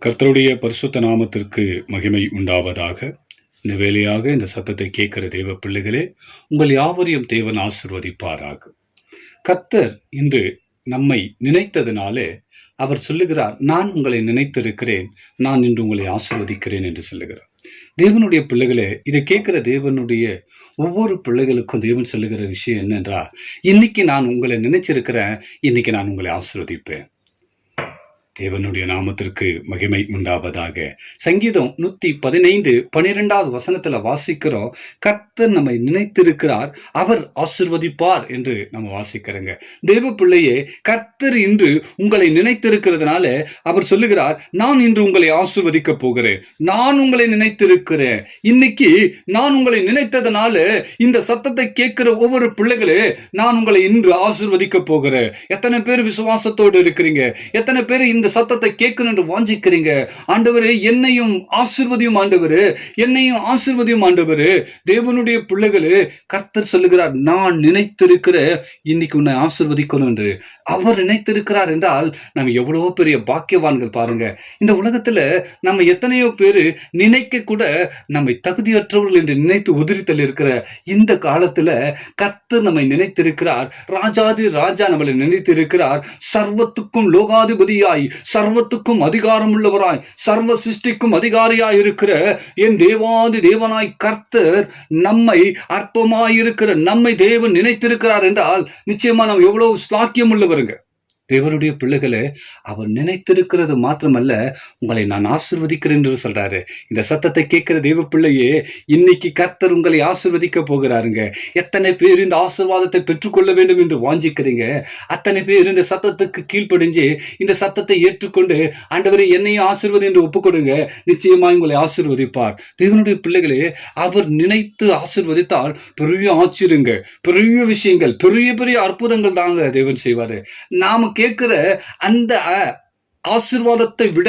கர்த்தருடைய பரிசுத்த நாமத்திற்கு மகிமை உண்டாவதாக. இந்த வேளையாக இந்த சத்தத்தை கேட்கிற தேவ பிள்ளைகளே, உங்கள் யாவரையும் தேவன் ஆசீர்வதிப்பாராக. கர்த்தர் இன்று நம்மை நினைத்ததினாலே அவர் சொல்லுகிறார், நான் உங்களை நினைத்திருக்கிறேன், நான் இன்று உங்களை ஆசீர்வதிக்கிறேன் என்று சொல்லுகிறார். தேவனுடைய பிள்ளைகளே, இதை கேட்கிற தேவனுடைய ஒவ்வொரு பிள்ளைகளுக்கும் தேவன் சொல்லுகிற விஷயம் என்னென்றா, இன்னைக்கு நான் உங்களை நினைச்சிருக்கிறேன், இன்னைக்கு நான் உங்களை ஆசீர்வதிப்பேன். தேவனுடைய நாமத்திற்கு மகிமை உண்டாவதாக. சங்கீதம் 115:12 வசனத்துல வாசிக்கிறோம், கர்த்தர் நம்மை நினைத்திருக்கிறார், அவர் ஆசீர்வதிப்பார் என்று நம்ம வாசிக்கிறோங்க. தேவ பிள்ளையே, கர்த்தர் இன்று உங்களை நினைத்திருக்கிறதுனால அவர் சொல்லுகிறார், நான் இன்று உங்களை ஆசீர்வதிக்க போகிறேன், நான் உங்களை நினைத்திருக்கிறேன். இன்னைக்கு நான் உங்களை நினைத்ததுனால இந்த சத்தத்தை கேட்கிற ஒவ்வொரு பிள்ளைகளே, நான் உங்களை இன்று ஆசீர்வதிக்க போகிறேன். எத்தனை பேர் விசுவாசத்தோடு இருக்கிறீங்க? எத்தனை பேர் இந்த சத்தத்தை கேட்கணும் என்று வாஞ்சிக்கிறீங்க? ஆண்டவரே, என்னையும் ஆசீர்வதியும், ஆண்டவரே என்னையும் ஆசீர்வதியும் ஆண்டவரே. தேவனுடைய பிள்ளைகளே, கர்த்தர் சொல்லுகிறார், நான் நினைத்திருக்கிற இன்னைக்கு உன்னை ஆசீர்வதிக்கணும் என்று. அவர் நினைத்திருக்கிறார் என்றால் நம்ம எவ்வளவோ பெரிய பாக்கியவான்கள் பாருங்க. இந்த உலகத்துல நம்ம எத்தனையோ பேரு நினைக்க கூட நம்மை தகுதியற்றவர்கள் என்று நினைத்து உதிரித்தல் இருக்கிற இந்த காலத்துல கர்த்தர் நம்மை நினைத்திருக்கிறார். ராஜாதி ராஜா நம்மளை நினைத்திருக்கிறார். சர்வத்துக்கும் லோகாதிபதியாய், சர்வத்துக்கும் அதிகாரம் உள்ளவராய், சர்வ சிருஷ்டிக்கும் அதிகாரியாய் இருக்கிற என் தேவாதி தேவனாய் கர்த்தர் நம்மை, அற்பமாயிருக்கிற நம்மை தேவன் நினைத்திருக்கிறார் என்றால் நிச்சயமா நாம் எவ்வளவு ஸ்லாக்கியம் உள்ளவருங்க. தேவனுடைய பிள்ளைகளே, அவர் நினைத்திருக்கிறது மாத்திரமல்ல, உங்களை நான் ஆசீர்வதிக்கிறேன் என்று சொல்றாரு. இந்த சத்தத்தை கேட்கிற தேவ பிள்ளையே, இன்னைக்கு கர்த்தர் உங்களை ஆசீர்வதிக்க போகிறாருங்க. எத்தனை பேர் இந்த ஆசீர்வாதத்தை பெற்றுக்கொள்ள வேண்டும் என்று வாஞ்சிக்கிறீங்க? அத்தனை பேர் இந்த சத்தத்துக்கு கீழ்ப்படிஞ்சு இந்த சத்தத்தை ஏற்றுக்கொண்டு, ஆண்டவரே என்னையும் ஆசீர்வதி என்று ஒப்புக்கொடுங்க. நிச்சயமா உங்களை ஆசீர்வதிப்பார். தேவனுடைய பிள்ளைகளே, அவர் நினைத்து ஆசீர்வதித்தால் பெரிய ஆச்சரியங்க, பெரிய விஷயங்கள், பெரிய பெரிய அற்புதங்கள் தாங்க தேவன் செய்வாரு. நாம கேட்கிற அந்த ஆசீர்வாதத்தை விட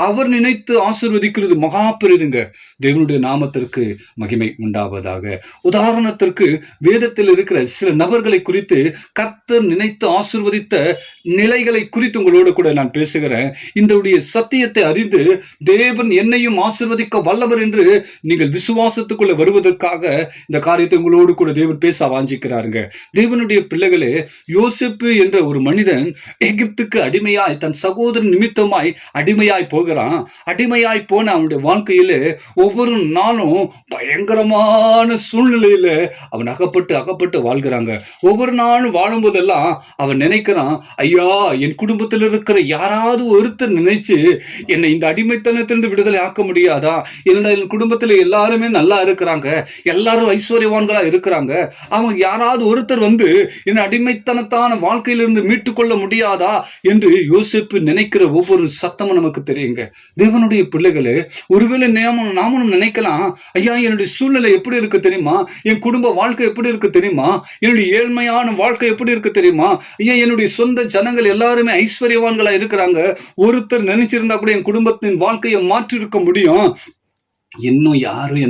அவர் நினைத்து ஆசீர்வதிக்கிறது மகா பெரிதுங்க. தேவனுடைய நாமத்திற்கு மகிமை உண்டாவதாக. உதாரணத்திற்கு வேதத்தில் இருக்கிற சில நபர்களை குறித்து கர்த்தர் நினைத்து ஆசீர்வதித்த நிலைகளை குறித்து உங்களோடு கூட நான் பேசுகிறேன். இந்த சத்தியத்தை அறிந்து தேவன் என்னையும் ஆசீர்வதிக்க வல்லவர் என்று நீங்கள் விசுவாசத்துக்குள்ள வருவதற்காக இந்த காரியத்தை உங்களோடு கூட தேவன் பேச வாஞ்சிக்கிறாருங்க. தேவனுடைய பிள்ளைகளே, யோசேப்பு என்ற ஒரு மனிதன் எகிப்துக்கு அடிமையாய் தன் சகோதரன் நிமித்தமாய் அடிமையாய் போகிறான். அடிமையாய் போன அவனுடைய வாழ்க்கையில ஒவ்வொரு நாளும் பயங்கரமான சூழ்நிலையில அவன் அகப்பட்டு வாழ்கிறாங்க. ஒவ்வொரு நாளும் வாழும் போதெல்லாம் அவன் நினைக்கிறான், ஐயா, என் குடும்பத்தில் இருக்கிற யாராவது ஒருத்தர் நினைச்சு என்னை இந்த அடிமைத்தனத்திலிருந்து விடுதலை ஆக்க முடியாதா? என்னோட என் குடும்பத்துல எல்லாருமே நல்லா இருக்கிறாங்க, எல்லாரும் ஐஸ்வர்யவான்களா இருக்கிறாங்க, அவங்க யாராவது ஒருத்தர் வந்து என் அடிமைத்தனத்தான வாழ்க்கையிலிருந்து மீட்டுக்கொள்ள முடியாதா என்று யோசிப்பு நினைக்கிற ஒவ்வொரு சத்தமும் நமக்கு தெரியுங்க. தேவனுடைய பிள்ளைகளே, ஒருவேளை நாமும் நினைக்கலாம், ஐயா, என்னுடைய சூழ்நிலை எப்படி இருக்கு தெரியுமா? என் குடும்ப வாழ்க்கை எப்படி இருக்கு தெரியுமா? என்னுடைய ஏழ்மையான வாழ்க்கை எப்படி இருக்கு தெரியுமா? ஐயா, என்னுடைய சொந்த ஜனங்கள் எல்லாருமே ஐஸ்வர்யவான்களா இருக்கிறாங்க, ஒருத்தர் நினைச்சிருந்தா கூட என் குடும்பத்தின் வாழ்க்கையை மாற்றி இருக்க முடியும். இன்னும் யாரும்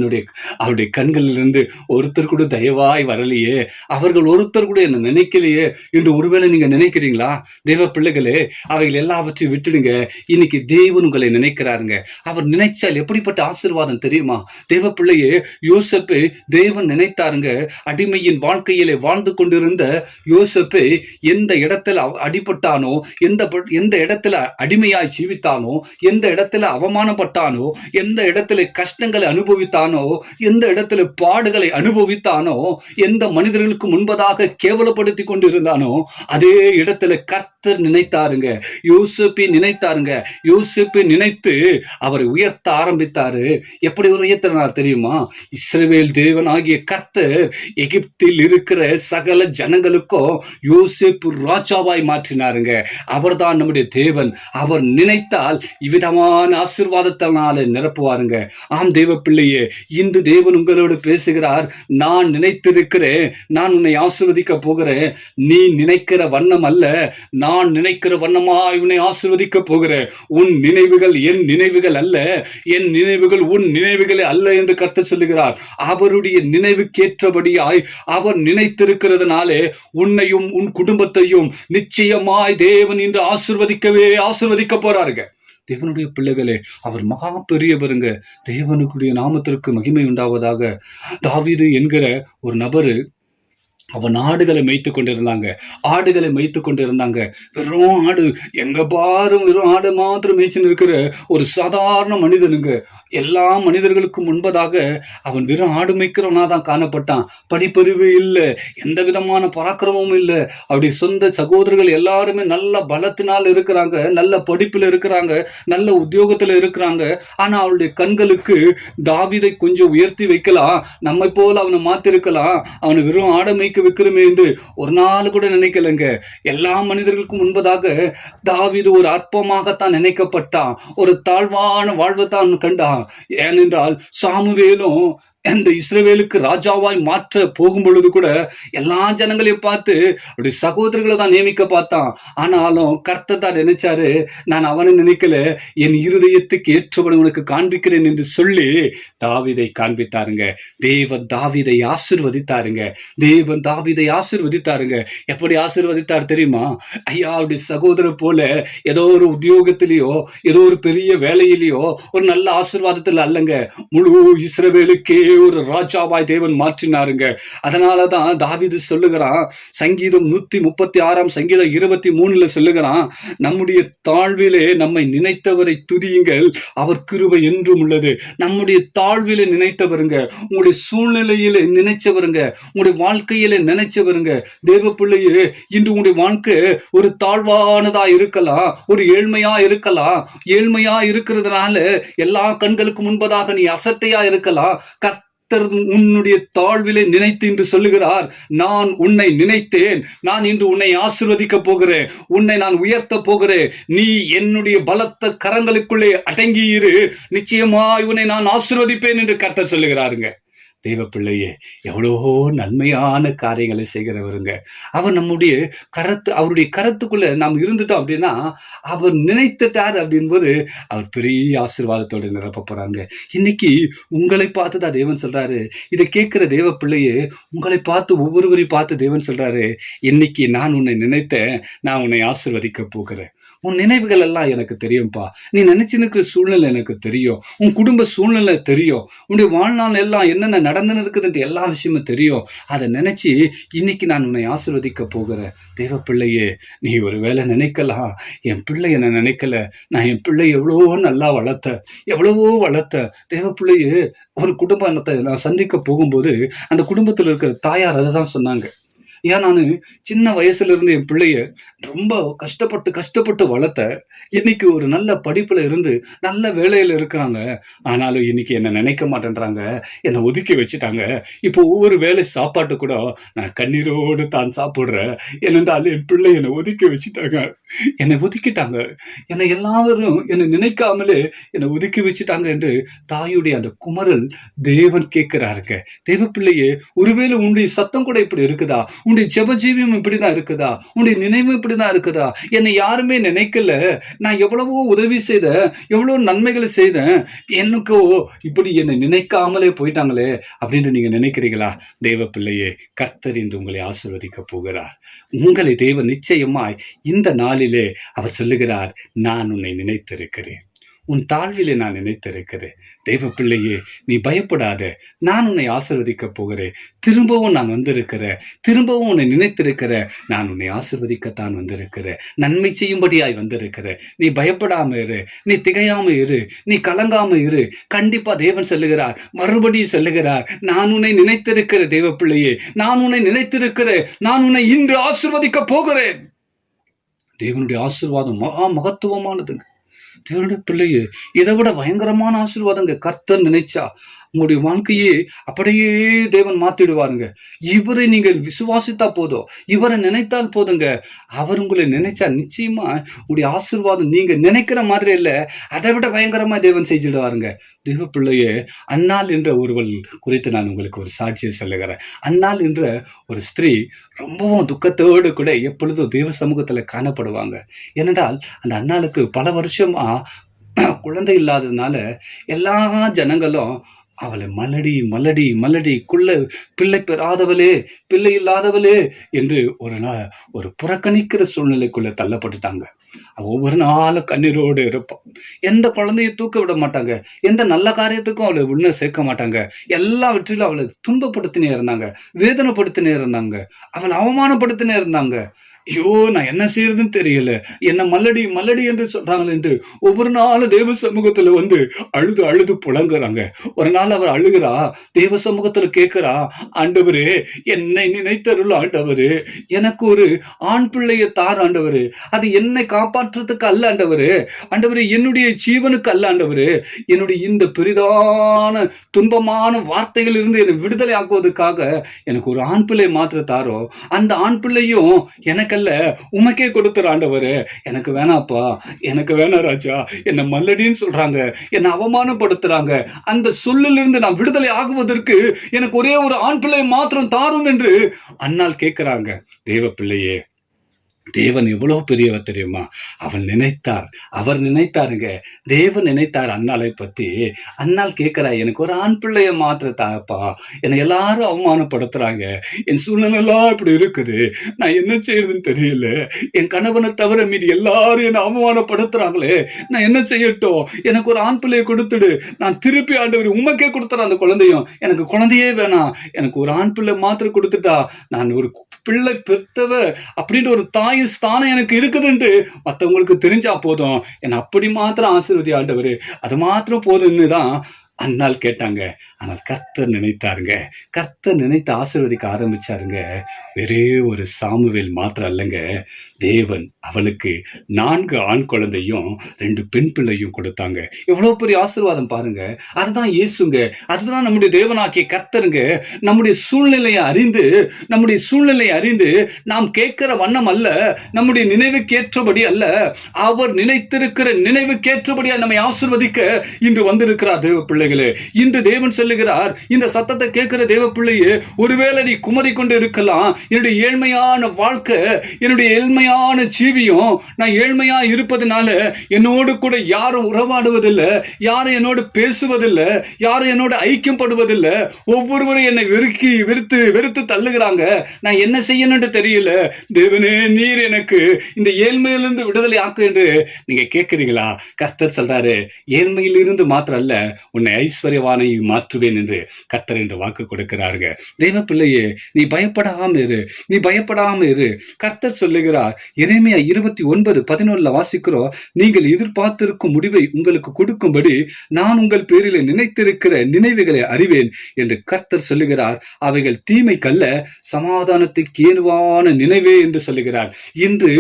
அவருடைய கண்களிலிருந்து ஒருத்தர் கூட தயவாய் வரலையே, அவர்கள் ஒருத்தர் கூட என்ன நினைக்கலையே என்று ஒருவேளை நீங்க நினைக்கிறீங்களா? தேவ பிள்ளைகளே, அவைகள் எல்லாவற்றையும் விட்டுடுங்க. இன்னைக்கு தேவன் உங்களை நினைக்கிறாருங்க. அவர் நினைச்சால் எப்படிப்பட்ட ஆசீர்வாதம் தெரியுமா? தேவ பிள்ளையே, யோசேப்பை தேவன் நினைத்தாருங்க. அடிமையின் வாழ்க்கையிலே வாழ்ந்து கொண்டிருந்த யோசேப்பை எந்த இடத்துல அடிபட்டானோ, எந்த இடத்துல அடிமையாய் ஜீவித்தானோ, எந்த இடத்துல அவமானப்பட்டானோ, எந்த இடத்துல கஷ்டங்களை அனுபவித்தானோ, எந்த இடத்துல பாடுகளை அனுபவித்தானோ, எந்த மனிதர்களுக்கு முன்பதாக கேவலப்படுத்தி கொண்டிருந்தானோ, அதே இடத்துல கர்த்தர் நினைத்தாருங்க. யோசேப்பை நினைத்தாருங்க. யோசேப்பை நினைத்து அவரை உயர்த்த ஆரம்பித்தாரு. எப்படி உயர்த்தினார் தெரியுமா? இஸ்ரவேல் தேவன் ஆகிய கர்த்தர் எகிப்தில் இருக்கிற சகல ஜனங்களுக்கும் யோசேப்பு ராஜாவாய் மாற்றினாருங்க. அவர்தான் நம்முடைய தேவன். அவர் நினைத்தால் இவ்விதமான ஆசீர்வாதத்தினால நிரப்புவாருங்க. ஆம் தேவ பிள்ளையே, இன்று தேவன் உங்களோடு பேசுகிறார். நான் நினைத்திருக்கிறேன், நான் உன்னை ஆசீர்வதிக்க போகிறேன். நீ நினைக்கிற வண்ணம் அல்ல, நான் நினைக்கிற வண்ணமாய் உன்னை ஆசீர்வதிக்க போகிறேன். உன் நினைவுகள் என் நினைவுகள் அல்ல, என் நினைவுகள் உன் நினைவுகளே அல்ல என்று கர்த்தர் சொல்லுகிறார். அவருடைய நினைவுக்கேற்றபடியாய் அவர் நினைத்திருக்கிறதுனாலே உன்னையும் உன் குடும்பத்தையும் நிச்சயமாய் தேவன் இன்று ஆசீர்வதிக்க போறாருங்க. தேவனுடைய பிள்ளைகளே, அவர் மகா பெரியவருங்க. தேவனுடைய நாமத்திற்கு மகிமை உண்டாவதாக. தாவீது என்கிற ஒரு நபரு அவன் ஆடுகளை மேய்த்துக் கொண்டிருந்தாங்க. ஆடுகளை மேய்த்துக் கொண்டிருந்தாங்க. வெறும் ஆடு, எங்க பாரும் வெறும் ஆடு மாத்திரம் மேய்ச்சின்னு இருக்கிற ஒரு சாதாரண மனிதனுங்க. எல்லா மனிதர்களுக்கும் முன்பதாக அவன் வெறும் ஆடு மேய்க்கிறவனா தான் காணப்பட்டான். படிப்பறிவு இல்லை, எந்த விதமான பராக்கிரமும் இல்லை. அவருடைய சொந்த சகோதரர்கள் எல்லாருமே நல்ல பலத்தினால் இருக்கிறாங்க, நல்ல படிப்புல இருக்கிறாங்க, நல்ல உத்தியோகத்துல இருக்கிறாங்க. ஆனா அவளுடைய கண்களுக்கு தாவீதை கொஞ்சம் உயர்த்தி வைக்கலாம், நம்மை போல அவனை மாத்திருக்கலாம், அவனை வெறும் ஆடை மேய்க்க வைக்கிறோமே என்று ஒரு நாள் கூட நினைக்கலங்க. எல்லா மனிதர்களுக்கும் முன்பதாக தாவீது ஒரு அற்பமாகத்தான் நினைக்கப்பட்டான். ஒரு தாழ்வான வாழ்வைத்தான் கண்டான். ஏனென்றால் சாமுவேலும் அந்த இஸ்ரவேலுக்கு ராஜாவாய் மாற்ற போகும் பொழுது கூட எல்லா ஜனங்களையும் பார்த்து அப்படி சகோதரர்களை தான் நியமிக்க பார்த்தான். ஆனாலும் கர்த்தர் தான் நினைச்சாரு, நான் அவனை நினைக்கல, என் இருதயத்துக்கு ஏற்றவனை உனக்கு காண்பிக்கிறேன் என்று சொல்லி தாவீதை காண்பித்தாருங்க. தேவன் தாவீதை ஆசீர்வதித்தாருங்க. தேவன் தாவீதை ஆசீர்வதித்தாருங்க. எப்படி ஆசீர்வதித்தார் தெரியுமா? ஐயா, அவருடைய சகோதரர் போல ஏதோ ஒரு உத்தியோகத்திலேயோ ஏதோ ஒரு பெரிய வேலையிலேயோ ஒரு நல்ல ஆசீர்வாதத்தில் அல்லங்க, முழு இஸ்ரவேலுக்கே ஒரு ராஜாவாய் தேவன் மாற்றினாருங்க. அதனாலதான் தாவீது சொல்லுகிறான், சங்கீதம் 136 சங்கீதம் 23 சொல்லுகிறான், நம்முடைய தாழ்விலே நம்மை நினைத்தவரை துதியுங்கள், அவர் கிருபை என்றும் உள்ளது. நம்முடைய தாழ்விலே நினைத்தவருங்க, உங்களுடைய சூழ்நிலையில நினைச்சவருங்க, உங்களுடைய வாழ்க்கையில நினைச்சவருங்க. தேவ பிள்ளையே, இன்று உங்களுடைய வாழ்க்கை ஒரு தாழ்வானதா இருக்கலாம், ஒரு ஏழ்மையா இருக்கலாம். ஏழ்மையா இருக்கிறதுனால எல்லா கண்களுக்கு முன்பதாக நீ அசட்டையா இருக்கலாம். உன்னுடைய தாழ்விலே நினைத்து என்று சொல்லுகிறார், நான் உன்னை நினைத்தேன், நான் இன்று உன்னை ஆசீர்வதிக்க போகிறேன், உன்னை நான் உயர்த்த போகிறேன், நீ என்னுடைய பலத்த கரங்களுக்குள்ளே அடங்கி இரு, நிச்சயமாய் உன்னை நான் ஆசீர்வதிப்பேன் என்று கர்த்தர் சொல்லுகிறாருங்க. தெய்வ பிள்ளையே, எவ்வளவோ நன்மையான காரியங்களை செய்கிறவருங்க. அவர் நம்முடைய அவருடைய கரத்துக்குள்ள நாம் இருந்துட்டோம் அப்படின்னா, அவர் நினைத்துட்டார் அப்படின்போது அவர் பெரிய ஆசீர்வாதத்தோடு நிரப்ப போறாங்க. இன்னைக்கு உங்களை பார்த்து தான் தேவன் சொல்றாரு. இதை கேட்கிற தேவ பிள்ளையே, உங்களை பார்த்து ஒவ்வொருவரையும் பார்த்து தேவன் சொல்றாரு, இன்னைக்கு நான் உன்னை நினைத்தேன், நான் உன்னை ஆசீர்வதிக்க போகிறேன். உன் நினைவுகள் எல்லாம் எனக்கு தெரியும்பா, நீ நினைச்சு நிற்கிற சூழ்நிலை எனக்கு தெரியும், உன் குடும்ப சூழ்நிலை தெரியும், உன்னுடைய வாழ்நாள் எல்லாம் என்னென்ன நடந்துன்னு இருக்குதுன்ட்டு எல்லா விஷயமும் தெரியும். அதை நினைச்சு இன்னைக்கு நான் உன்னை ஆசீர்வதிக்க போகிறேன். தேவ பிள்ளையே, நீ ஒரு வேளை நினைக்கலாம், என் பிள்ளை என்ன நினைக்கல, நான் என் பிள்ளை எவ்வளவோ நல்லா எவ்வளவோ வளர்த்த. தேவ பிள்ளையே, ஒரு குடும்பத்தை நான் சந்திக்க போகும்போது அந்த குடும்பத்தில் இருக்கிற தாயார் அதை தான் சொன்னாங்க. ஏன் நான் சின்ன வயசுல இருந்து என் பிள்ளைய ரொம்ப கஷ்டப்பட்டு வளர்த்த, இன்னைக்கு ஒரு நல்ல படிப்புல இருந்து நல்ல வேலையில இருக்கிறாங்க. ஆனாலும் இன்னைக்கு என்ன நினைக்க மாட்டேன்றாங்க, என்னை ஒதுக்கி வச்சுட்டாங்க. இப்போ ஒவ்வொரு வேலை சாப்பாட்டு கூட நான் கண்ணீரோடு தான் சாப்பிடுறேன். ஏனென்றால் என் பிள்ளை என்னை ஒதுக்கி வச்சுட்டாங்க, என்னை ஒதுக்கிட்டாங்க, என்னை எல்லாரும் என்னை நினைக்காமலே என்னை ஒதுக்கி வச்சுட்டாங்க என்று தாயுடைய அந்த குமரல் தேவன் கேட்கிறாருங்க. தேவ பிள்ளையே, ஒருவேளை உன்னுடைய சத்தம் கூட இப்படி இருக்குதா? உன்னுடைய ஜெபஜீவியம் இப்படிதான் இருக்குதா? உன்னுடைய நினைவு இப்படிதான் இருக்குதா? என்னை யாருமே நினைக்கல, நான் எவ்வளவோ உதவி செய்தேன், எவ்வளவு நன்மைகளை செய்தேன், எனக்கோ இப்படி என்னை நினைக்காமலே போயிட்டாங்களே அப்படின்னு நீங்க நினைக்கிறீங்களா? தேவ பிள்ளையே, கர்த்தர் இன்று உங்களை ஆசீர்வதிக்க போகிறார். உங்களை தேவ நிச்சயமாய் இந்த நாளிலே அவர் சொல்லுகிறார், நான் உன்னை நினைத்திருக்கிறேன், உன் தாழ்விலே நான் நினைத்திருக்கிறேன். தேவ பிள்ளையே, நீ பயப்படாத, நான் உன்னை ஆசீர்வதிக்க போகிறேன். திரும்பவும் நான் வந்திருக்கிறேன், திரும்பவும் உன்னை நினைத்திருக்கிறேன். நான் உன்னை ஆசீர்வதிக்கத்தான் வந்திருக்கிறேன், நன்மை செய்யும்படியாய் வந்திருக்கிறேன். நீ பயப்படாம இரு, நீ திகையாம இரு, நீ கலங்காம இரு. கண்டிப்பா தேவன் சொல்லுகிறார், மறுபடியும் சொல்லுகிறார், நான் உன்னை நினைத்திருக்கிற தேவ பிள்ளையே, நான் உன்னை நினைத்திருக்கிறேன், நான் உன்னை இன்று ஆசீர்வதிக்க போகிறேன். தேவனுடைய ஆசீர்வாதம் மகா மகத்துவமானதுங்க. தேவனுடைய பிள்ளையே, இதை விட பயங்கரமான ஆசீர்வாதங்க. கர்த்தர் நினைச்சா உங்களுடைய வாழ்க்கையே அப்படியே தேவன் மாத்திடுவாருங்க. இவரை நீங்கள் விசுவாசித்தா போதும், இவரை நினைத்தால் போதுங்க. அவர் உங்களை நினைச்சா நிச்சயமா உங்களுடைய ஆசீர்வாதம் நீங்க நினைக்கிற மாதிரி இல்லை, அதை விட பயங்கரமா தேவன் செஞ்சிடுவாருங்க. தேவ பிள்ளையே, அன்னாள் என்ற ஒருவள் குறித்து நான் உங்களுக்கு ஒரு சாட்சியை சொல்லுகிறேன். அன்னாள் என்ற ஒரு ஸ்திரீ ரொம்பவும் துக்கத்தோடு கூட எப்பொழுதும் தேவ சமூகத்துல காணப்படுவாங்க. ஏனென்றால் அந்த அன்னாளுக்கு பல வருஷமா குழந்தை இல்லாததுனால எல்லா ஜனங்களும் அவளை மலடி மலடி மலடி பிள்ளை பெறாதவளே, பிள்ளை இல்லாதவளே என்று ஒரு புறக்கணிக்கிற சூழ்நிலைக்குள்ள தள்ளப்பட்டுட்டாங்க. ஒவ்வொரு நாளும் கண்ணீரோடு இருப்பான். எந்த குழந்தையை தூக்க விட மாட்டாங்க, எந்த நல்ல காரியத்துக்கும் அவளை உள்ள சேர்க்க மாட்டாங்க. எல்லாவற்றிலும் அவளை துன்பப்படுத்தினே இருந்தாங்க, வேதனைப்படுத்தினே இருந்தாங்க, அவளை அவமானப்படுத்தினே இருந்தாங்க. ஐயோ, நான் என்ன செய்யறதுன்னு தெரியல, என்ன மல்லடி மல்லடி என்று சொல்றாங்களே என்று ஒவ்வொரு நாளும் தேவ சமூகத்துல வந்து அழுது அழுது புலங்குறாங்க. ஒரு நாள் அவர் அழுகிறா, தேவ சமூகத்துல கேட்கிறா, ஆண்டவரே என்னை நினைத்தருள் ஆண்டவரு, எனக்கு ஒரு ஆண் பிள்ளையை தார் ஆண்டவரு, அது என்னை காப்பாற்றுறதுக்கு அல்ல ஆண்டவரு, ஆண்டவரு என்னுடைய ஜீவனுக்கு அல்ல ஆண்டவரு, என்னுடைய இந்த பெரிதான துன்பமான வார்த்தைகள் இருந்து என்னை விடுதலை ஆக்குவதற்காக எனக்கு ஒரு ஆண் பிள்ளை மாத்திர தாரோ, அந்த ஆண் பிள்ளையும் எனக்கல்ல உமக்கே கொடுத்துற ஆண்டவரு, எனக்கு வேணாப்பா, எனக்கு வேணா ராஜா, என்ன மல்லடின்னு சொல்றாங்க, என்ன அவமானப்படுத்துறாங்க, அந்த சொல்லிலிருந்து நான் விடுதலை ஆகுவதற்கு எனக்கு ஒரே ஒரு ஆண் பிள்ளை மாத்திரம் தாரும் என்று அன்னாள் கேட்கிறாங்க. தேவ பிள்ளையே, தேவன் எவ்வளவு பெரியவர் தெரியுமா? அவர் நினைத்தாருங்க, தேவன் நினைத்தார் அன்னாளை பத்தி. அன்னாள் கேட்கிறா, எனக்கு ஒரு ஆண் பிள்ளைய மாத்திர தாப்பா, என்னை எல்லாரும் அவமானப்படுத்துறாங்க, என் சூழ்நிலை எல்லாம் இப்படி இருக்குது, நான் என்ன செய்யறதுன்னு தெரியல, என் கணவனை தவிர மீதி எல்லாரும் என்னை அவமானப்படுத்துறாங்களே, நான் என்ன செய்யட்டும், எனக்கு ஒரு ஆண் பிள்ளையை கொடுத்துடு, நான் திருப்பி ஆண்டவர் உமக்கே கொடுத்துறேன் அந்த குழந்தையும், எனக்கு குழந்தையே வேணாம், எனக்கு ஒரு ஆண் பிள்ளை மாத்திர கொடுத்துட்டா நான் ஒரு பிள்ளை பெற்றவ அப்படின்ற ஒரு தாயின் ஸ்தானம் எனக்கு இருக்குதுன்ட்டு மற்றவங்களுக்கு தெரிஞ்சா போதும், என்னை அப்படி மாத்திரம் ஆசீர்வதி ஆண்டவரு, அது மாத்திரம் போதும்னு தான் அன்னாள் கேட்டாங்க. ஆனால் கர்த்தர் நினைத்தாருங்க, கர்த்தர் நினைத்து ஆசீர்வதிக்க ஆரம்பிச்சாருங்க. ஒரே ஒரு சாமுவேல் மாத்திரம் அல்லங்க, தேவன் அவளுக்கு 4 ஆண் குழந்தையும் 2 பெண் பிள்ளையும் கொடுத்தாங்க. எவ்வளவு பெரிய ஆசீர்வாதம் பாருங்க. அதுதான் இயேசுங்க, அதுதான் நம்முடைய தேவனாகிய கர்த்தருங்க. நம்முடைய சூழ்நிலையை அறிந்து நாம் கேட்கிற வண்ணம் அல்ல, நம்முடைய நினைவுக்கேற்றபடி அல்ல, அவர் நினைத்திருக்கிற நினைவுக்கேற்றபடியா நம்மை ஆசீர்வதிக்க இன்று வந்திருக்கிறார் தேவ பிள்ளைகளே. இன்று தேவன் சொல்லுகிறார், இந்த சத்தத்தை கேட்கிற தேவ பிள்ளையே, ஒருவேளை நீ குமரி கொண்டு இருக்கலாம், என்னுடைய ஏழ்மையான வாழ்க்கை, என்னுடைய ஏழ்மையான ஜீவியம், நான் ஏழ்மையா இருப்பதனால என்னோடு கூட யாரும் உறவாடுவதில்லை, யாரும் என்னோடு பேசுவதில்லை, யாரும் என்னோட ஐக்கியப்படுவதில்லை, ஒவ்வொருவரும் என்னை வெறுத்து தள்ளுகிறாங்க, நான் என்ன செய்யணும்னு தெரியல, தேவனே நீர் எனக்கு இந்த ஏழ்மையிலிருந்து விடுதலை ஆக்கு என்று நீங்க கேட்கிறீங்களா? கர்த்தர் சொல்றாரு, ஏழ்மையில் இருந்து மாத்திரம் அல்ல, உன்னை ஐஸ்வர்யவானை மாற்றுவேன் என்று கர்த்தர் என்று வாக்கு கொடுக்கிறாருங்க. தெய்வ பிள்ளையே, நீ பயப்படாம இரு. கர்த்தர் சொல்லுகிறார், எரேமியா 29:11 வாசிக்கிறோம், நீங்கள் எதிர்பார்த்திருக்கும் முடிவை உங்களுக்கு கொடுக்கும்படி நான் உங்கள் பேரில் நினைத்திருக்கிற நினைவுகளை அறிவேன் என்று கர்த்தர் சொல்லுகிறார். அவைகள் தீமைக்கல்ல, சமாதானத்துக்கு ஏதுவான நினைவே என்று சொல்லுகிறார். இன்று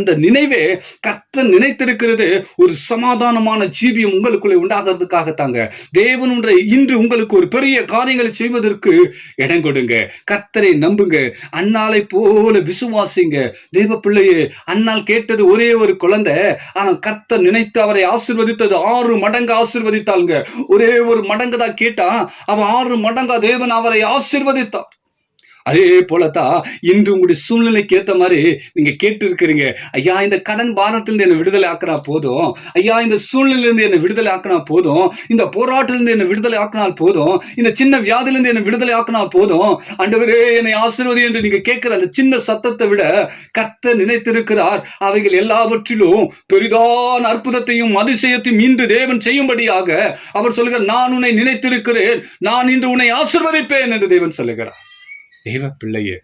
அந்த நினைவே கர்த்தர் நினைத்திருக்கிறது ஒரு சமாதானமான ஜீவியம் உங்களுக்குள்ளே உண்டாகிறதுக்காகத்தாங்க. தேவன் இன்று உங்களுக்கு ஒரு பெரிய காரியங்களை செய்வதற்கு இடம் கொடுங்க. கர்த்தரை நம்புங்க, அன்னாளை போல விசுவாசிங்க. தேவ பிள்ளையே, அன்னாள் கேட்டது ஒரே ஒரு குழந்தை, ஆனால் கர்த்தர் நினைத்து அவரை ஆசீர்வதித்தது 6 மடங்கு ஆசீர்வதித்தாங்க. ஒரே ஒரு மடங்கு தான் கேட்டா, அவ 6 மடங்கா தேவன் அவரை ஆசீர்வதித்தார். அதே போலதான் இன்று உங்களுடைய சூழ்நிலைக்கு ஏற்ற மாதிரி நீங்க கேட்டு இருக்கிறீங்க, ஐயா இந்த கடன் பாரத்திலிருந்து என்னை விடுதலை ஆக்கினா போதும், ஐயா இந்த சூழ்நிலையிலிருந்து என்னை விடுதலை ஆக்கினா போதும், இந்த போராட்டிலிருந்து என்னை விடுதலை ஆக்கினால் போதும், இந்த சின்ன வியாதிலிருந்து என்னை விடுதலை ஆக்கினா போதும், ஆண்டவரே என்னை ஆசீர்வதி என்று நீங்க கேட்கிற அந்த சின்ன சத்தத்தை விட கர்த்தர் நினைத்திருக்கிறார், அவைகள் எல்லாவற்றிலும் பெரிதான அற்புதத்தையும் அதிசயத்தையும் இன்று தேவன் செய்யும்படியாக அவர் சொல்லுகிறார், நான் உன்னை நினைத்திருக்கிறேன், நான் இன்று உன்னை ஆசீர்வதிப்பேன் என்று தேவன் சொல்லுகிறார். தேவ பிள்ளையே,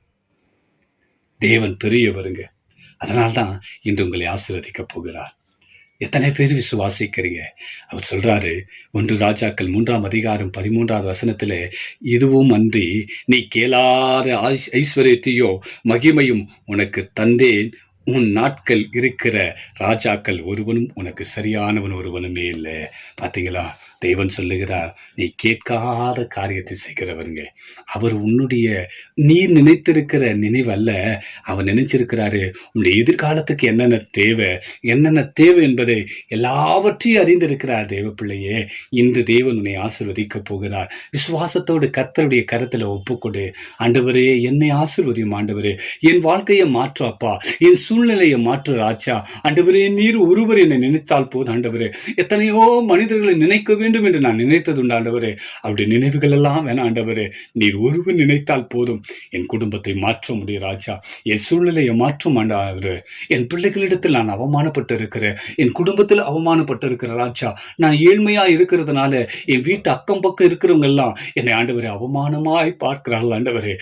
தேவன் பெரியவருங்க, அதனால்தான் இன்று உங்களை ஆசீர்வதிக்க போகிறார். எத்தனை பேர் விசுவாசிக்கிறீங்க? அவர் சொல்றாரு, 1 ராஜாக்கள் 3:13 இதுவும் அன்றி நீ கேளாத ஐஸ்வர்யத்தையோ மகிமையும் உனக்கு தந்தேன், உன் நாட்கள் இருக்கிற ராஜாக்கள் ஒருவனும் உனக்கு சரியானவன் ஒருவனுமே இல்லை. பார்த்தீங்களா? தேவன் சொல்லுகிறார், நீ கேட்காத காரியத்தை செய்கிறவருங்க. அவர் நீர் நினைத்திருக்கிற நினைவு அல்ல, அவர் நினைச்சிருக்கிறாரு உன்னுடைய எதிர்காலத்துக்கு என்னென்ன தேவை என்பதை எல்லாவற்றையும் அறிந்திருக்கிறார். தேவ பிள்ளையே, இன்று தேவன் உன்னை ஆசீர்வதிக்க போகிறார். விசுவாசத்தோடு கர்த்தருடைய கரத்துல ஒப்புக்கொடு. ஆண்டவரே என்னை ஆசீர்வதியும் ஆண்டவரே, என் வாழ்க்கையை மாற்று அப்பா, என் சூழ்நிலையை மாற்று ராஜா. ஆண்டவரே, நீர் ஒருவர் என்னை நினைத்தால் போதும் ஆண்டவரே. எத்தனையோ மனிதர்களை நினைக்க வேண்டும் என்று நான் நினைத்ததுண்டு ஆண்டவரே. அவருடைய நினைவுகள் எல்லாம் வேணாம் ஆண்டவரே. நீர் ஒருவர் நினைத்தால் போதும். என் குடும்பத்தை மாற்ற முடியும் ராஜா. என் சூழ்நிலையை மாற்றும் ஆண்டவரே. என் பிள்ளைகளிடத்தில் நான் அவமானப்பட்டு இருக்கிறேன். என் குடும்பத்தில் அவமானப்பட்டு இருக்கிற ராஜா. நான் ஏழ்மையா இருக்கிறதுனால என் வீட்டு அக்கம் பக்கம் இருக்கிறவங்க எல்லாம் என்னை ஆண்டவரே அவமானமாய் பார்க்கிறார்கள் ஆண்டவரே.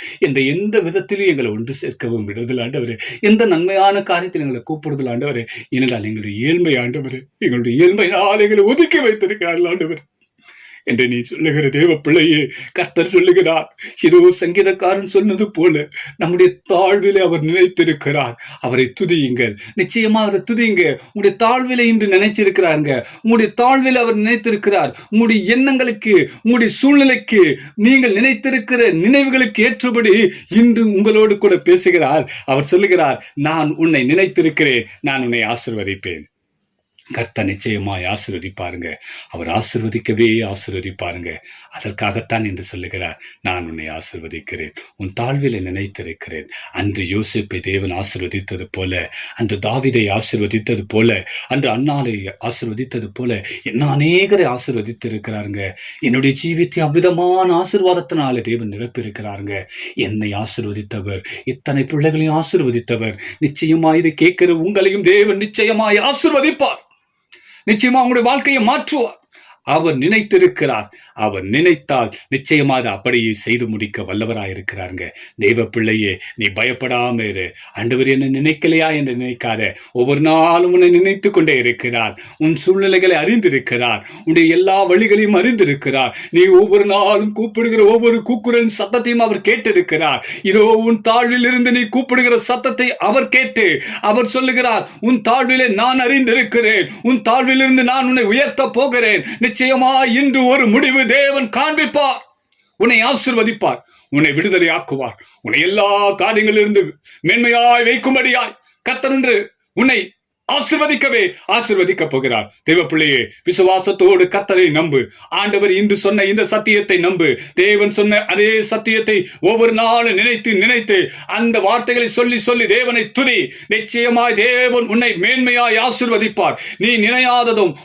எந்த விதத்திலும் எங்களை ஒன்று சேர்க்கவும் விடுதல் ஆண்டவரே. எந்த நன்மையான காரியத்தில் எங்களை கூப்பிடுதல் ஆண்டவரே. ஏனென்றால் எங்களுடைய ஏழ்மை ஆண்டவரே, எங்களுடைய ஏழ்மையினால் எங்களை ஒதுக்கி வைத்திருக்கிறார்கள் ஆண்டவர் என்று நீ சொல்லுகிற தேவ பிள்ளையே, கர்த்தர் சொல்லுகிறார். இதோ சங்கீதக்காரன் சொன்னது போல நம்முடைய தாழ்விலே அவர் நினைத்திருக்கிறார். அவரை துதியுங்கள். நிச்சயமா அவரை துதியுங்க. உங்களுடைய தாழ்விலை இன்று நினைச்சிருக்கிறாருங்க. உங்களுடைய தாழ்விலை அவர் நினைத்திருக்கிறார். உங்களுடைய எண்ணங்களுக்கு, உங்களுடைய சூழ்நிலைக்கு, நீங்கள் நினைத்திருக்கிற நினைவுகளுக்கு ஏற்றபடி இன்று உங்களோடு கூட பேசுகிறார். அவர் சொல்லுகிறார், நான் உன்னை நினைத்திருக்கிறேன், நான் உன்னை ஆசீர்வதிப்பேன். கர்த்தர் நிச்சயமாய் ஆசீர்வதிப்பாருங்க. அவர் ஆசீர்வதிப்பாருங்க. அதற்காகத்தான் என்று சொல்லுகிறார், நான் உன்னை ஆசீர்வதிக்கிறேன், உன் தாழ்விலை நினைத்திருக்கிறேன். அன்று யோசேப்பை தேவன் ஆசீர்வதித்தது போல, அன்று தாவீதை ஆசீர்வதித்தது போல, அன்று அன்னாளை ஆசீர்வதித்தது போல என்ன அநேகரை ஆசீர்வதித்திருக்கிறாருங்க. என்னுடைய ஜீவித்தை அவ்விதமான ஆசீர்வாதத்தினால தேவன் நிரப்பியிருக்கிறாருங்க. என்னை ஆசீர்வதித்தவர், இத்தனை பிள்ளைகளையும் ஆசீர்வதித்தவர், நிச்சயமா இதை கேட்கிற உங்களையும் தேவன் நிச்சயமாய் ஆசீர்வதிப்பார். நிச்சயமா உங்களுடைய வாழ்க்கையை மாற்றுவார். அவர் நினைத்திருக்கிறார். அவர் நினைத்தால் நிச்சயமாக அப்படியே செய்து முடிக்க வல்லவராயிருக்கிறாருங்க. தெய்வ பிள்ளையே, நீ பயப்படாம இரு. ஆண்டவர் என்ன நினைக்கலையா என்று நினைக்காத. ஒவ்வொரு நாளும் உன்னை நினைத்து கொண்டே இருக்கிறார். உன் சூழ்நிலைகளை அறிந்திருக்கிறார். உன்னுடைய எல்லா வழிகளையும் அறிந்திருக்கிறார். நீ ஒவ்வொரு நாளும் கூப்பிடுகிற ஒவ்வொரு கூக்குரலின் சத்தத்தையும் அவர் கேட்டிருக்கிறார். இதோ உன் தாழ்வில் இருந்து நீ கூப்பிடுகிற சத்தத்தை அவர் கேட்டு அவர் சொல்லுகிறார், உன் தாழ்விலே நான் அறிந்திருக்கிறேன். உன் தாழ்வில் இருந்து நான் உன்னை உயர்த்த போகிறேன். நிச்சயமா இன்று ஒரு முடிவு தேவன் காண்பிப்பார். உன்னை ஆசீர்வதிப்பார். உன்னை விடுதலை ஆக்குவார். உன்னை எல்லா காரியங்களிலிருந்து மேன்மையாய் வைக்கும்படியாய் கர்த்தர் என்று உன்னை ஆசீர்வதிக்க போகிறார். தேவ பிள்ளையே, விசுவாசத்தோடு கர்த்தரை நம்பு. ஆண்டவர் இன்று சொன்ன இந்த சத்தியத்தை நம்பு. தேவன் சொன்ன அதே சத்தியத்தை ஒவ்வொரு நாளும் நினைத்து அந்த வார்த்தைகளை சொல்லி தேவனை துதி. நிச்சயமாய் தேவன் உன்னை மேன்மையாய் ஆசீர்வதிப்பார். நீ நினையாததும்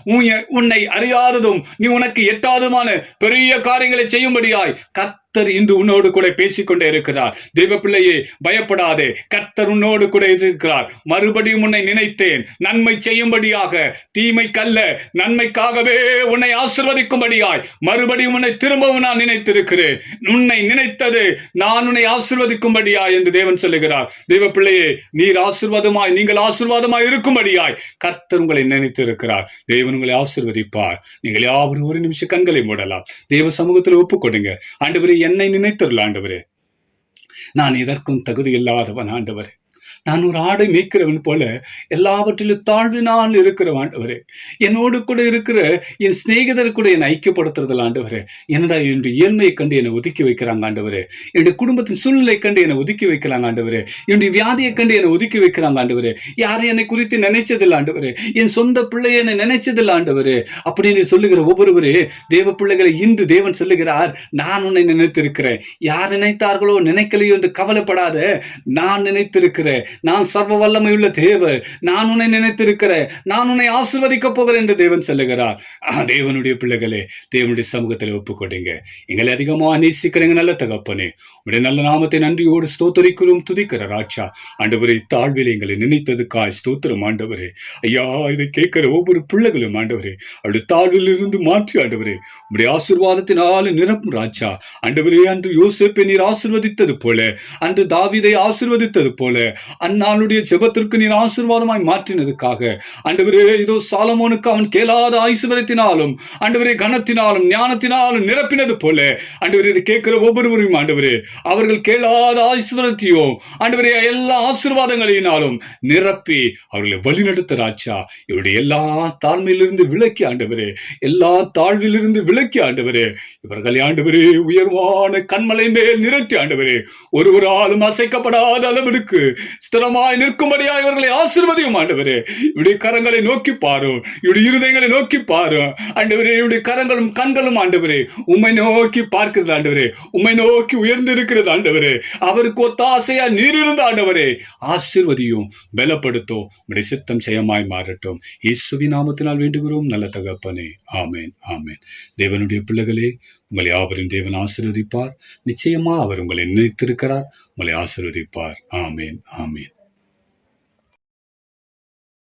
உன்னை அறியாததும் நீ உனக்கு எட்டாததுமான பெரிய காரியங்களை செய்யும்படியாய் கர்த்தர் இன்று உன்னோடு கூட பேசிக்கொண்டே இருக்கிறார். தேவ பிள்ளையே, பயப்படாதே. கர்த்தர் உன்னோடு கூட இருக்கிறார். மறுபடியும் உன்னை நினைத்தேன், நன்மை செய்யும்படியாக, தீமைக்கல்ல நன்மைக்காகவே உன்னை ஆசீர்வதிக்கும்படியாய் மறுபடியும் உன்னை திரும்பவும் நான் நினைத்திருக்கிறேன். உன்னை நினைத்தது நான் உன்னை ஆசீர்வதிக்கும்படியாய் என்று தேவன் சொல்லுகிறார். தேவ பிள்ளையே, நீங்கள் ஆசீர்வாதமாய் இருக்கும்படியாய் கர்த்தர் உங்களை நினைத்திருக்கிறார். தேவன் உங்களை ஆசீர்வதிப்பார். நீங்கள் யாவரும் ஒரு நிமிஷம் கண்களை மூடலாம். தேவ சமூகத்தில் ஒப்புக்கொடுங்க. ஆண்டவரே, என்னை நினைத்தருள் ஆண்டவரே. நான் எதற்கும் தகுதி இல்லாதவன் ஆண்டவரே. நான் ஒரு ஆடை மேய்க்கிறவன் போல எல்லாவற்றிலும் தாழ்வினால் இருக்கிற ஆண்டவரே. என்னோடு கூட இருக்கிற என் சிநேகிதர் கூட என்னை ஐக்கியப்படுத்துறதில் ஆண்டவரே. என்னடா என்னுடைய இயல்மையை கண்டு என்னை ஒதுக்கி வைக்கிறாங்க ஆண்டவரே. என்னுடைய குடும்பத்தின் சூழ்நிலை கண்டு என்னை ஒதுக்கி வைக்கிறாங்க ஆண்டவரே. என்னுடைய வியாதியை கண்டு என்னை ஒதுக்கி வைக்கிறாங்க ஆண்டவரே. யாரும் என்னை குறித்து நினைச்சதில்லை ஆண்டவரே. என் சொந்த பிள்ளையை என்னை நினைச்சதில்லை ஆண்டவரே. அப்படின்னு சொல்லுகிற ஒவ்வொருவரே தேவ பிள்ளைகளை இன்று தேவன் சொல்லுகிறார், நான் உன்னை நினைத்திருக்கிறேன். யார் நினைத்தார்களோ நினைக்கலையோ என்று கவலைப்படாத. நான் நினைத்திருக்கிறேன். நான் சர்வ வல்லமையுள்ள தேவன். நான் உன்னை நினைத்திருக்கிறேன். நான் உன்னை ஆசீர்வதிக்க போகிறேன் என்று தேவன் சொல்லுகிறார். தேவனுடைய பிள்ளைகளே, தேவனுடைய சமூகத்தில் ஒப்புக்கொடுங்க. எங்களை அதிகமா நேசிக்கிறீங்க நல்ல தகப்பனே. உடைய நல்ல நாமத்தை நன்றியோடு ஸ்தோத்தரிக்கிறோம், துதிக்கிற ராஜா. ஆண்டவரே, தாழ்வில் எங்களை நினைத்ததுக்காய் ஸ்தோத்திரம் ஆண்டவரே. ஐயா, இதை கேட்கிற ஒவ்வொரு பிள்ளைகளும் ஆண்டவரே, அவருடைய தாழ்வில் இருந்து மாற்றி ஆண்டவரே உடைய ஆசீர்வாதத்தினால நிரப்பும் ராஜா. ஆண்டவரே, அன்று யோசேப்பை நீர் ஆசீர்வதித்தது போல, அன்று தாவீதை ஆசீர்வதித்தது போல, அந்நாளுடைய ஜெபத்திற்கு நீர் ஆசீர்வாதமாய் மாற்றினதுக்காக ஆண்டவரே, இதோ சாலமோனுக்கு அவன் கேளாத ஐஸ்வரியத்தினாலும் ஆண்டவரே கனத்தினாலும் ஞானத்தினாலும் நிரப்பினது போல ஆண்டவரே, இதை கேட்கிற ஒவ்வொருவரையும் ஆண்டவரே அவர்கள் கேளாத ஐஸ்வரியத்தையும் ஆண்டவரே எல்லா ஆசீர்வாதங்களினாலும் நிரப்பி அவர்களை வழிநடத்த ராஜா. இவருடைய எல்லா தாழ்மையிலிருந்து விலக்கி ஆண்டவரே, எல்லா தாழ்விலிருந்து விலக்கி ஆண்டவரே, இவர்களை ஆண்டவரே உயர்வான கண்மலை மேல் நிறுத்தி ஆண்டவரே, ஒருவராலும் அசைக்கப்படாத அளவிற்கு ஸ்திரமாய் நிற்கும்படியா இவர்களை ஆசீர்வதியும் ஆண்டவரே. இவருடைய கரங்களை நோக்கி பாரும், இவருடைய இருதயங்களை நோக்கி பாரும் ஆண்டவரே. இவருடைய கரங்களும் கண்களும் ஆண்டவரே உம்மை நோக்கி பார்க்கிறது ஆண்டவரே, உம்மை நோக்கி உயர்ந்து இருக்கிறது ஆண்டவரே. அவருக்கு ஒத்தாசையா நீர் இருந்த ஆண்டவரே, ஆசீர்வதியும், பலப்படுத்தும். உம்முடைய சித்தம் ஜெயமாய் மாறட்டும். இயேசுவின் நாமத்தினால் வேண்டுகிறோம் நல்ல தகப்பனே. ஆமேன், ஆமேன். தேவனுடைய பிள்ளைகளே, உங்களை யாவரின் தேவன் ஆசீர்வதிப்பார். நிச்சயமா அவர் உங்களை நினைத்திருக்கிறார், உங்களை ஆசீர்வதிப்பார். ஆமேன், ஆமேன்.